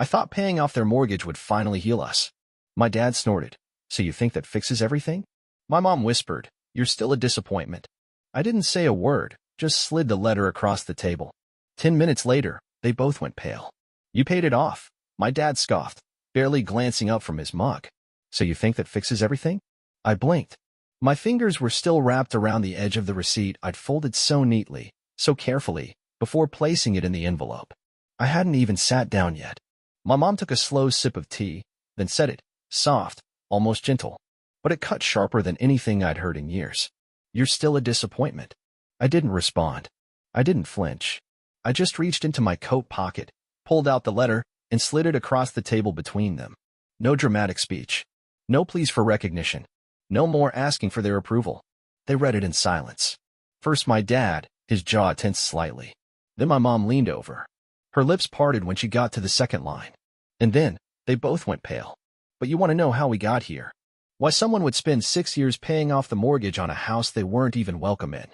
I thought paying off their mortgage would finally heal us. My dad snorted. So you think that fixes everything? My mom whispered, you're still a disappointment. I didn't say a word, just slid the letter across the table. 10 minutes later, they both went pale. You paid it off, my dad scoffed, barely glancing up from his mug. So you think that fixes everything? I blinked. My fingers were still wrapped around the edge of the receipt I'd folded so neatly, so carefully, before placing it in the envelope. I hadn't even sat down yet. My mom took a slow sip of tea, then said it, soft, almost gentle, but it cut sharper than anything I'd heard in years. You're still a disappointment. I didn't respond. I didn't flinch. I just reached into my coat pocket, pulled out the letter, and slid it across the table between them. No dramatic speech. No pleas for recognition. No more asking for their approval. They read it in silence. First my dad, his jaw tensed slightly. Then my mom leaned over. Her lips parted when she got to the second line. And then, they both went pale. But you want to know how we got here? Why someone would spend 6 years paying off the mortgage on a house they weren't even welcome in.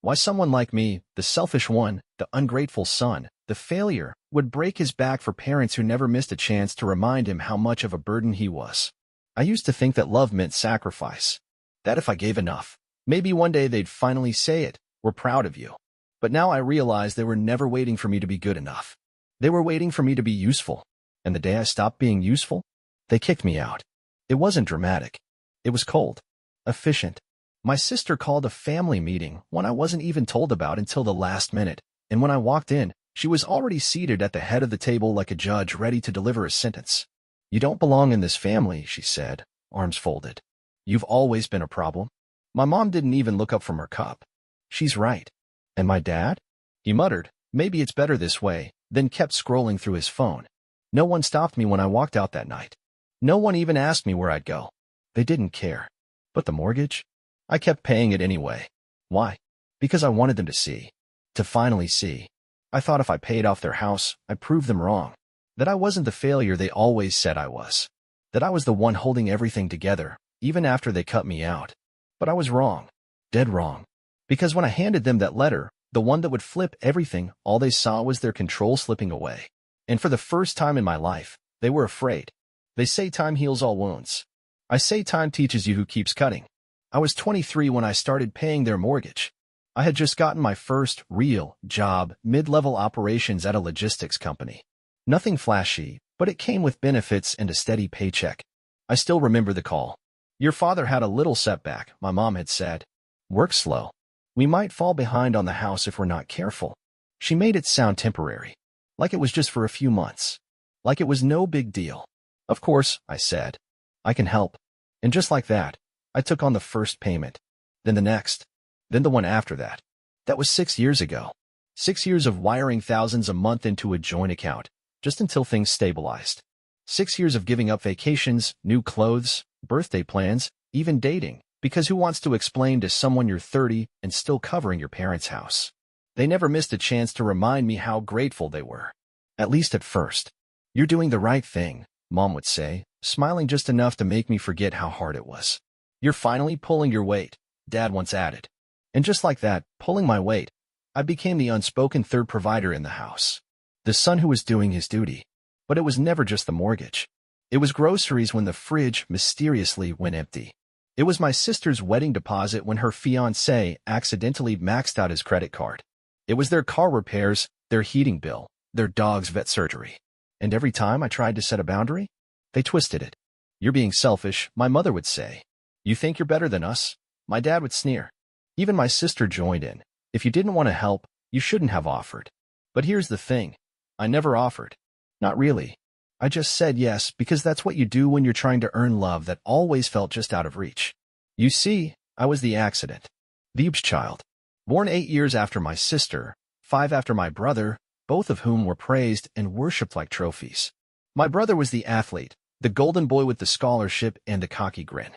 Why someone like me, the selfish one, the ungrateful son, the failure, would break his back for parents who never missed a chance to remind him how much of a burden he was. I used to think that love meant sacrifice. That if I gave enough, maybe one day they'd finally say it, we're proud of you. But now I realize they were never waiting for me to be good enough. They were waiting for me to be useful. And the day I stopped being useful, they kicked me out. It wasn't dramatic. It was cold. Efficient. My sister called a family meeting, one I wasn't even told about until the last minute, and when I walked in, she was already seated at the head of the table like a judge ready to deliver a sentence. You don't belong in this family, she said, arms folded. You've always been a problem. My mom didn't even look up from her cup. She's right. And my dad? He muttered, maybe it's better this way, then kept scrolling through his phone. No one stopped me when I walked out that night. No one even asked me where I'd go. They didn't care. But the mortgage? I kept paying it anyway. Why? Because I wanted them to see. To finally see. I thought if I paid off their house, I'd prove them wrong. That I wasn't the failure they always said I was. That I was the one holding everything together, even after they cut me out. But I was wrong. Dead wrong. Because when I handed them that letter, the one that would flip everything, all they saw was their control slipping away. And for the first time in my life, they were afraid. They say time heals all wounds. I say time teaches you who keeps cutting. I was 23 when I started paying their mortgage. I had just gotten my first real job, mid-level operations at a logistics company. Nothing flashy, but it came with benefits and a steady paycheck. I still remember the call. Your father had a little setback, my mom had said. Work slow. We might fall behind on the house if we're not careful. She made it sound temporary. Like it was just for a few months. Like it was no big deal. Of course, I said. I can help. And just like that, I took on the first payment. Then the next. Then the one after that. That was 6 years ago. 6 years of wiring thousands a month into a joint account, just until things stabilized. 6 years of giving up vacations, new clothes, birthday plans, even dating, because who wants to explain to someone you're 30 and still covering your parents' house? They never missed a chance to remind me how grateful they were. At least at first. You're doing the right thing, Mom would say, smiling just enough to make me forget how hard it was. You're finally pulling your weight, Dad once added. And just like that, pulling my weight, I became the unspoken third provider in the house. The son who was doing his duty. But it was never just the mortgage. It was groceries when the fridge mysteriously went empty. It was my sister's wedding deposit when her fiancé accidentally maxed out his credit card. It was their car repairs, their heating bill, their dog's vet surgery. And every time I tried to set a boundary, they twisted it. You're being selfish, my mother would say. You think you're better than us? My dad would sneer. Even my sister joined in. If you didn't want to help, you shouldn't have offered. But here's the thing. I never offered. Not really. I just said yes because that's what you do when you're trying to earn love that always felt just out of reach. You see, I was the accident. The child. Born 8 years after my sister, 5 after my brother, both of whom were praised and worshipped like trophies. My brother was the athlete, the golden boy with the scholarship and the cocky grin.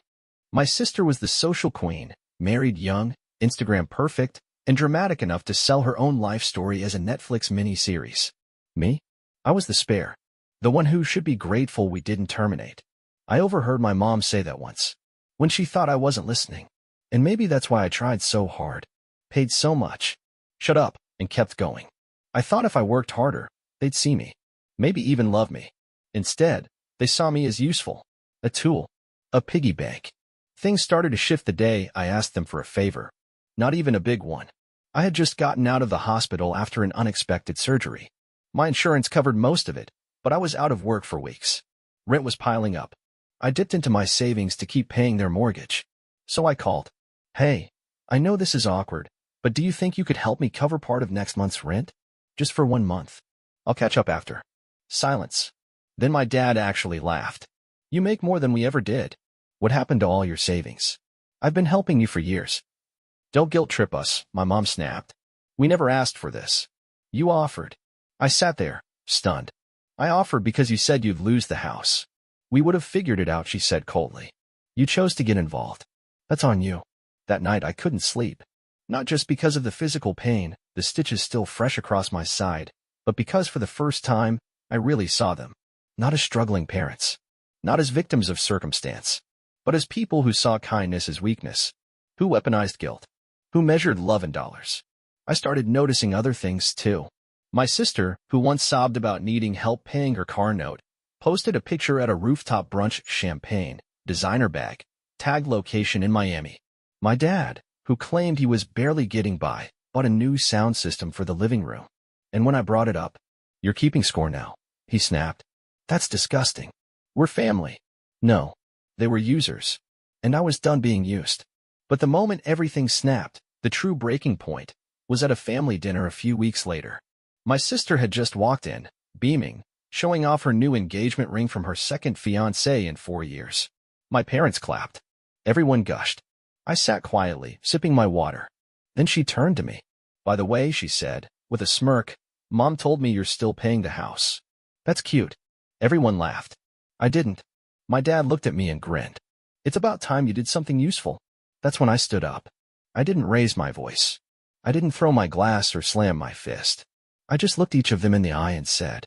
My sister was the social queen, married young, Instagram perfect, and dramatic enough to sell her own life story as a Netflix mini-series. Me? I was the spare. The one who should be grateful we didn't terminate. I overheard my mom say that once, when she thought I wasn't listening. And maybe that's why I tried so hard, paid so much, shut up, and kept going. I thought if I worked harder, they'd see me, maybe even love me. Instead, they saw me as useful. A tool. A piggy bank. Things started to shift the day I asked them for a favor. Not even a big one. I had just gotten out of the hospital after an unexpected surgery. My insurance covered most of it, but I was out of work for weeks. Rent was piling up. I dipped into my savings to keep paying their mortgage. So I called. Hey, I know this is awkward, but do you think you could help me cover part of next month's rent? Just for 1 month. I'll catch up after. Silence. Then my dad actually laughed. You make more than we ever did. What happened to all your savings? I've been helping you for years. Don't guilt trip us, my mom snapped. We never asked for this. You offered. I sat there, stunned. I offered because you said you'd lose the house. We would have figured it out, she said coldly. You chose to get involved. That's on you. That night I couldn't sleep. Not just because of the physical pain, the stitches still fresh across my side, but because for the first time, I really saw them. Not as struggling parents. Not as victims of circumstance. But as people who saw kindness as weakness. Who weaponized guilt. Who measured love in dollars. I started noticing other things too. My sister, who once sobbed about needing help paying her car note, posted a picture at a rooftop brunch, champagne, designer bag, tagged location in Miami. My dad, who claimed he was barely getting by, bought a new sound system for the living room. And when I brought it up, you're keeping score now, he snapped. That's disgusting. We're family. No, they were users. And I was done being used. But the moment everything snapped, the true breaking point, was at a family dinner a few weeks later. My sister had just walked in, beaming, showing off her new engagement ring from her second fiancé in 4 years. My parents clapped. Everyone gushed. I sat quietly, sipping my water. Then she turned to me. By the way, she said, with a smirk, Mom told me you're still paying the house. That's cute. Everyone laughed. I didn't. My dad looked at me and grinned. It's about time you did something useful. That's when I stood up. I didn't raise my voice. I didn't throw my glass or slam my fist. I just looked each of them in the eye and said,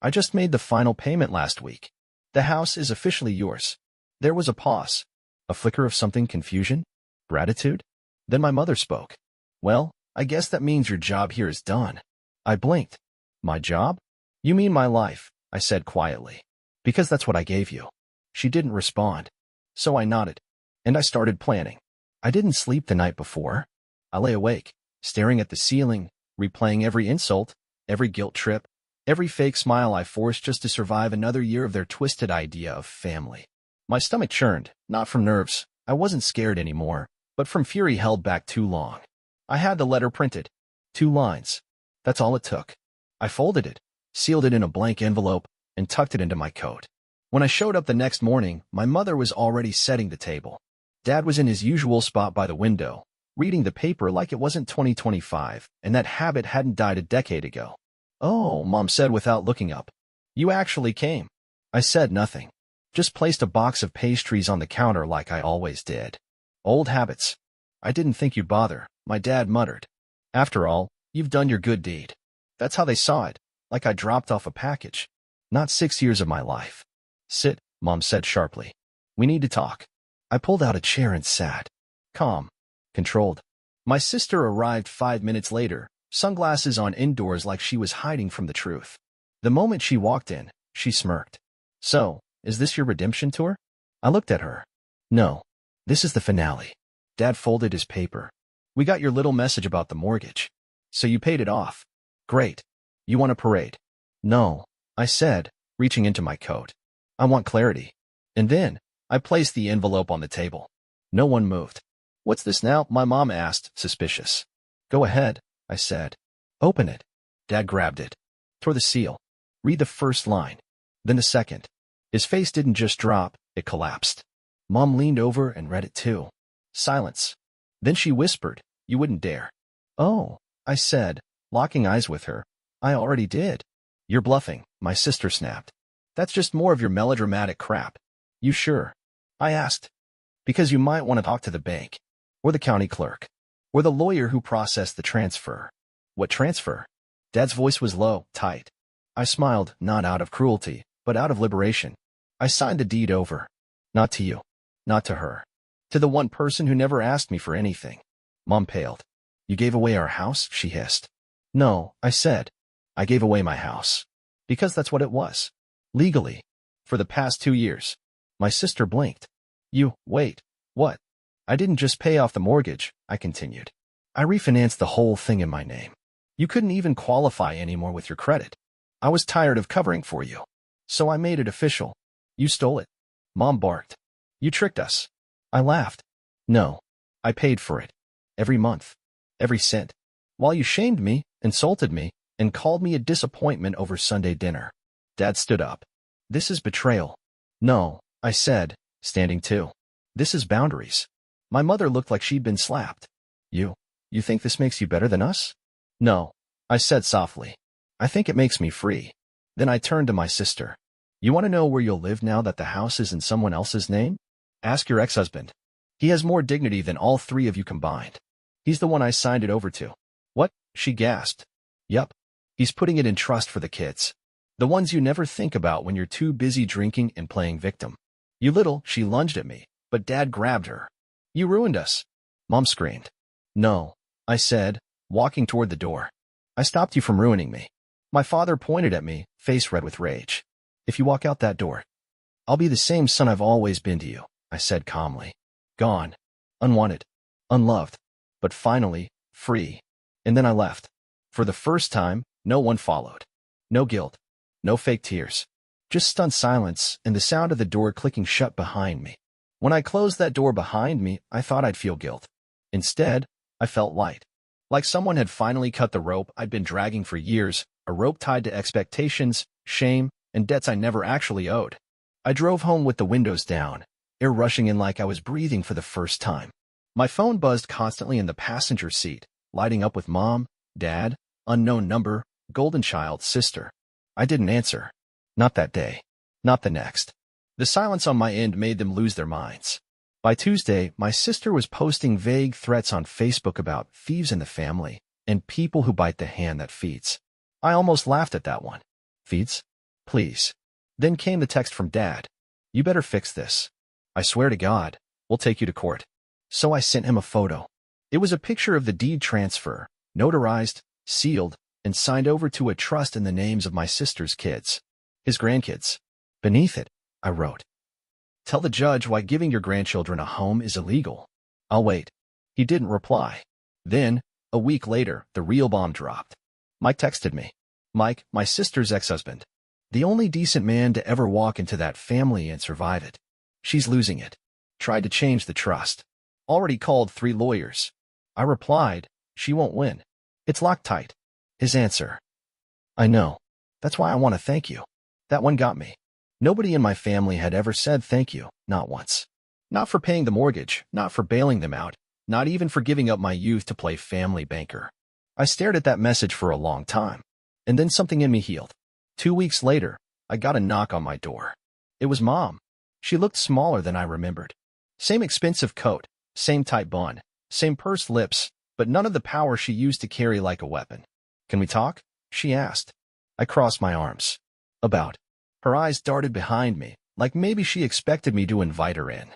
I just made the final payment last week. The house is officially yours. There was a pause. A flicker of something, confusion? Gratitude? Then my mother spoke. Well, I guess that means your job here is done. I blinked. My job? You mean my life, I said quietly. Because that's what I gave you. She didn't respond. So I nodded. And I started planning. I didn't sleep the night before. I lay awake, staring at the ceiling, replaying every insult, every guilt trip, every fake smile I forced just to survive another year of their twisted idea of family. My stomach churned, not from nerves. I wasn't scared anymore, but from fury held back too long. I had the letter printed. 2 lines. That's all it took. I folded it, sealed it in a blank envelope, and tucked it into my coat. When I showed up the next morning, my mother was already setting the table. Dad was in his usual spot by the window, reading the paper like it wasn't 2025, and that habit hadn't died a decade ago. Oh, Mom said without looking up. You actually came. I said nothing. Just placed a box of pastries on the counter like I always did. Old habits. I didn't think you'd bother, my dad muttered. After all, you've done your good deed. That's how they saw it, like I dropped off a package. Not 6 years of my life. Sit, Mom said sharply. We need to talk. I pulled out a chair and sat. Calm. Controlled. My sister arrived 5 minutes later, sunglasses on indoors like she was hiding from the truth. The moment she walked in, she smirked. So, is this your redemption tour? I looked at her. No. This is the finale. Dad folded his paper. We got your little message about the mortgage. So you paid it off. Great. You want a parade? No, I said, reaching into my coat. I want clarity. And then, I placed the envelope on the table. No one moved. What's this now? My mom asked, suspicious. Go ahead, I said. Open it. Dad grabbed it. Tore the seal. Read the first line. Then the second. His face didn't just drop, it collapsed. Mom leaned over and read it too. Silence. Then she whispered, you wouldn't dare. Oh, I said, locking eyes with her. I already did. You're bluffing, my sister snapped. That's just more of your melodramatic crap. You sure? I asked. Because you might want to talk to the bank. Or the county clerk. Or the lawyer who processed the transfer. What transfer? Dad's voice was low, tight. I smiled, not out of cruelty, but out of liberation. I signed the deed over. Not to you. Not to her. To the one person who never asked me for anything. Mom paled. You gave away our house? She hissed. No, I said. I gave away my house. Because that's what it was. Legally. For the past 2 years. My sister blinked. Wait, what? I didn't just pay off the mortgage, I continued. I refinanced the whole thing in my name. You couldn't even qualify anymore with your credit. I was tired of covering for you. So I made it official. You stole it. Mom barked. You tricked us. I laughed. No. I paid for it. Every month. Every cent. While you shamed me, insulted me, and called me a disappointment over Sunday dinner. Dad stood up. This is betrayal. No, I said, standing too. This is boundaries. My mother looked like she'd been slapped. You think this makes you better than us? No, I said softly. I think it makes me free. Then I turned to my sister. You want to know where you'll live now that the house is in someone else's name? Ask your ex-husband. He has more dignity than all three of you combined. He's the one I signed it over to. What? She gasped. Yup. He's putting it in trust for the kids. The ones you never think about when you're too busy drinking and playing victim. She lunged at me, but Dad grabbed her. You ruined us. Mom screamed. No, I said, walking toward the door. I stopped you from ruining me. My father pointed at me, face red with rage. If you walk out that door, I'll be the same son I've always been to you, I said calmly. Gone. Unwanted. Unloved. But finally, free. And then I left. For the first time, no one followed. No guilt. No fake tears. Just stunned silence and the sound of the door clicking shut behind me. When I closed that door behind me, I thought I'd feel guilt. Instead, I felt light. Like someone had finally cut the rope I'd been dragging for years, a rope tied to expectations, shame, and debts I never actually owed. I drove home with the windows down, air rushing in like I was breathing for the first time. My phone buzzed constantly in the passenger seat, lighting up with Mom, Dad, unknown number, golden child, sister. I didn't answer. Not that day. Not the next. The silence on my end made them lose their minds. By Tuesday, my sister was posting vague threats on Facebook about thieves in the family and people who bite the hand that feeds. I almost laughed at that one. Feeds? Please. Then came the text from Dad. You better fix this. I swear to God, we'll take you to court. So I sent him a photo. It was a picture of the deed transfer, notarized, sealed, and signed over to a trust in the names of my sister's kids. His grandkids. Beneath it, I wrote. Tell the judge why giving your grandchildren a home is illegal. I'll wait. He didn't reply. Then, a week later, the real bomb dropped. Mike texted me. Mike, my sister's ex-husband. The only decent man to ever walk into that family and survive it. She's losing it. Tried to change the trust. Already called 3 lawyers. I replied, she won't win. It's locked tight. His answer. I know. That's why I want to thank you. That one got me. Nobody in my family had ever said thank you, not once. Not for paying the mortgage, not for bailing them out, not even for giving up my youth to play family banker. I stared at that message for a long time. And then something in me healed. 2 weeks later, I got a knock on my door. It was Mom. She looked smaller than I remembered. Same expensive coat, same tight bun, same pursed lips, but none of the power she used to carry like a weapon. Can we talk? She asked. I crossed my arms. About. Her eyes darted behind me, like maybe she expected me to invite her in.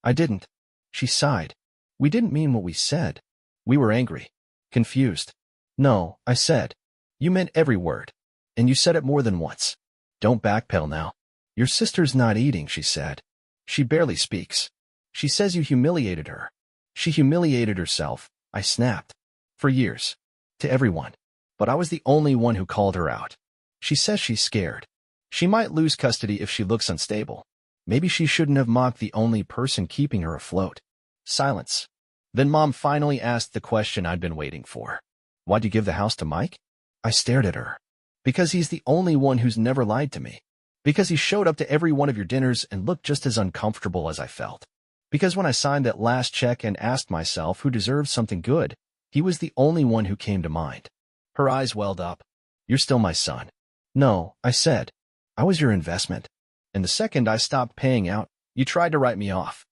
I didn't. She sighed. We didn't mean what we said. We were angry. Confused. No, I said. You meant every word. And you said it more than once. Don't backpedal now. Your sister's not eating, she said. She barely speaks. She says you humiliated her. She humiliated herself, I snapped. For years. To everyone. But I was the only one who called her out. She says she's scared. She might lose custody if she looks unstable. Maybe she shouldn't have mocked the only person keeping her afloat. Silence. Then Mom finally asked the question I'd been waiting for. Why'd you give the house to Mike? I stared at her. Because he's the only one who's never lied to me. Because he showed up to every one of your dinners and looked just as uncomfortable as I felt. Because when I signed that last check and asked myself who deserved something good, he was the only one who came to mind. Her eyes welled up. You're still my son. No, I said. I was your investment. And the second I stopped paying out, you tried to write me off.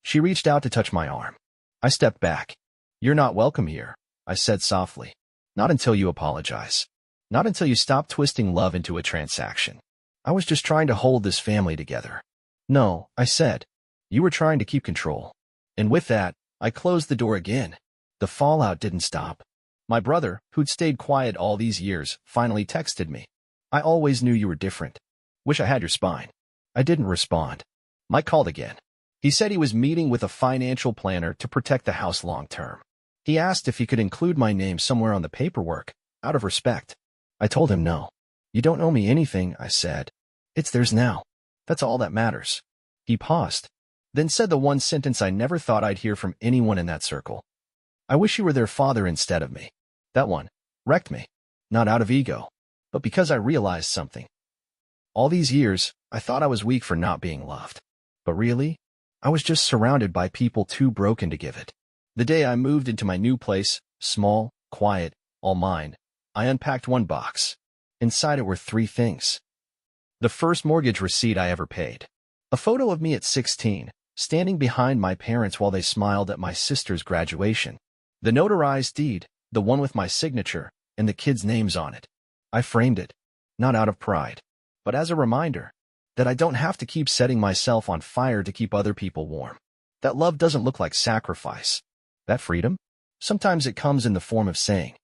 She reached out to touch my arm. I stepped back. You're not welcome here, I said softly. Not until you apologize. Not until you stop twisting love into a transaction. I was just trying to hold this family together. No, I said. You were trying to keep control. And with that, I closed the door again. The fallout didn't stop. My brother, who'd stayed quiet all these years, finally texted me. I always knew you were different. Wish I had your spine. I didn't respond. Mike called again. He said he was meeting with a financial planner to protect the house long term. He asked if he could include my name somewhere on the paperwork, out of respect. I told him no. You don't owe me anything, I said. It's theirs now. That's all that matters. He paused, then said the one sentence I never thought I'd hear from anyone in that circle. I wish you were their father instead of me. That one wrecked me, not out of ego, but because I realized something. All these years, I thought I was weak for not being loved. But really, I was just surrounded by people too broken to give it. The day I moved into my new place, small, quiet, all mine, I unpacked one box. Inside it were 3 things. The first mortgage receipt I ever paid. A photo of me at 16, standing behind my parents while they smiled at my sister's graduation. The notarized deed, the one with my signature, and the kids' names on it. I framed it, not out of pride, but as a reminder that I don't have to keep setting myself on fire to keep other people warm. That love doesn't look like sacrifice. That freedom? Sometimes it comes in the form of saying,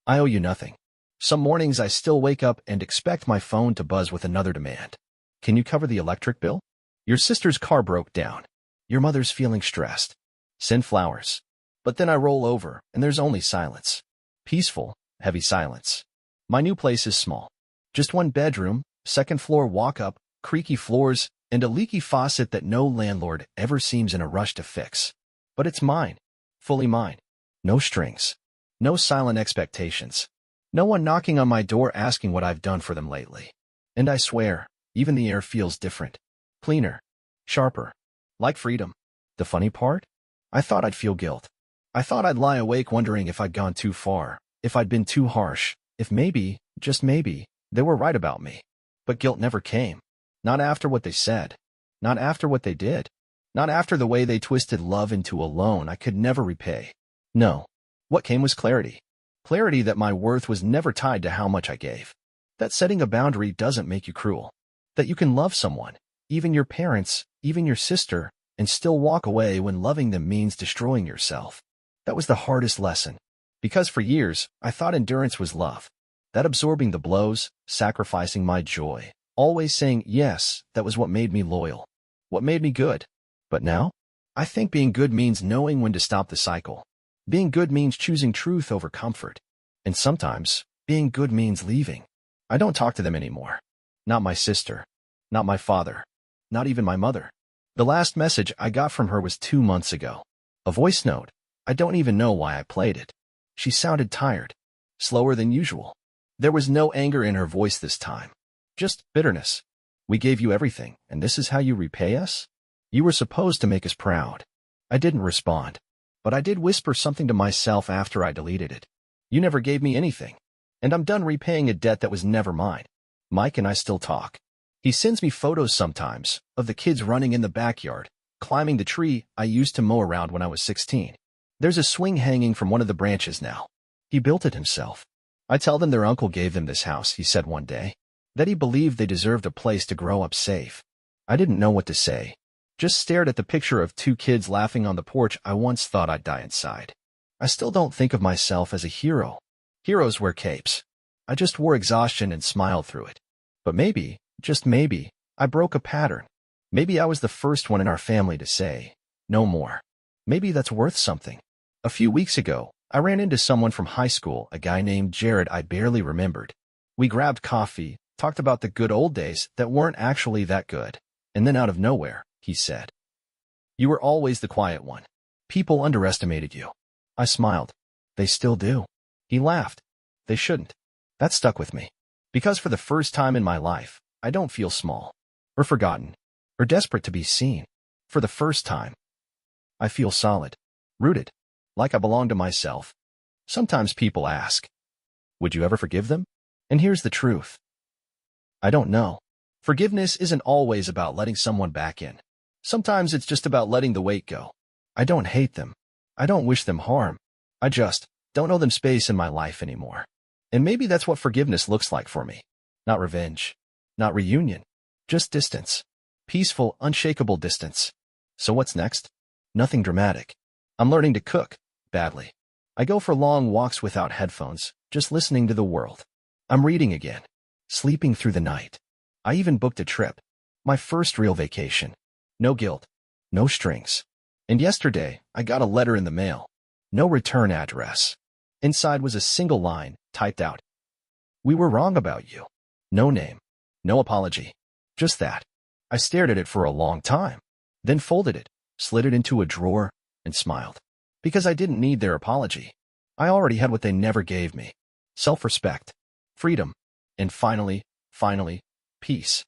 I owe you nothing. Some mornings I still wake up and expect my phone to buzz with another demand. Can you cover the electric bill? Your sister's car broke down. Your mother's feeling stressed. Send flowers. But then I roll over, and there's only silence. Peaceful, heavy silence. My new place is small. Just 1 bedroom, 2nd floor walk-up, creaky floors, and a leaky faucet that no landlord ever seems in a rush to fix. But it's mine. Fully mine. No strings. No silent expectations. No one knocking on my door asking what I've done for them lately. And I swear, even the air feels different. Cleaner. Sharper. Like freedom. The funny part? I thought I'd feel guilt. I thought I'd lie awake wondering if I'd gone too far, if I'd been too harsh, if maybe, just maybe, they were right about me. But guilt never came. Not after what they said. Not after what they did. Not after the way they twisted love into a loan I could never repay. No. What came was clarity. Clarity that my worth was never tied to how much I gave. That setting a boundary doesn't make you cruel. That you can love someone, even your parents, even your sister, and still walk away when loving them means destroying yourself. That was the hardest lesson. Because for years, I thought endurance was love. That absorbing the blows, sacrificing my joy, always saying yes, that was what made me loyal. What made me good. But now, I think being good means knowing when to stop the cycle. Being good means choosing truth over comfort. And sometimes, being good means leaving. I don't talk to them anymore. Not my sister. Not my father. Not even my mother. The last message I got from her was 2 months ago. A voice note. I don't even know why I played it. She sounded tired. Slower than usual. There was no anger in her voice this time. Just bitterness. We gave you everything, and this is how you repay us? You were supposed to make us proud. I didn't respond. But I did whisper something to myself after I deleted it. You never gave me anything. And I'm done repaying a debt that was never mine. Mike and I still talk. He sends me photos sometimes of the kids running in the backyard, climbing the tree I used to mow around when I was 16. There's a swing hanging from one of the branches now. He built it himself. I tell them their uncle gave them this house, he said one day. That he believed they deserved a place to grow up safe. I didn't know what to say. Just stared at the picture of 2 kids laughing on the porch. I once thought I'd die inside. I still don't think of myself as a hero. Heroes wear capes. I just wore exhaustion and smiled through it. But maybe, just maybe, I broke a pattern. Maybe I was the first one in our family to say, no more. Maybe that's worth something. A few weeks ago, I ran into someone from high school, a guy named Jared I barely remembered. We grabbed coffee, talked about the good old days that weren't actually that good, and then out of nowhere, he said, you were always the quiet one. People underestimated you. I smiled. They still do. He laughed. They shouldn't. That stuck with me. Because for the first time in my life, I don't feel small, or forgotten, or desperate to be seen. For the first time, I feel solid, rooted, like I belong to myself. Sometimes people ask, would you ever forgive them? And here's the truth. I don't know. Forgiveness isn't always about letting someone back in. Sometimes it's just about letting the weight go. I don't hate them. I don't wish them harm. I just don't owe them space in my life anymore. And maybe that's what forgiveness looks like for me. Not revenge. Not reunion. Just distance. Peaceful, unshakable distance. So what's next? Nothing dramatic. I'm learning to cook, badly. I go for long walks without headphones, just listening to the world. I'm reading again. Sleeping through the night. I even booked a trip. My first real vacation. No guilt. No strings. And yesterday, I got a letter in the mail. No return address. Inside was a single line, typed out. We were wrong about you. No name. No apology. Just that. I stared at it for a long time, then folded it, slid it into a drawer, and smiled. Because I didn't need their apology. I already had what they never gave me. Self-respect. Freedom. And finally, peace.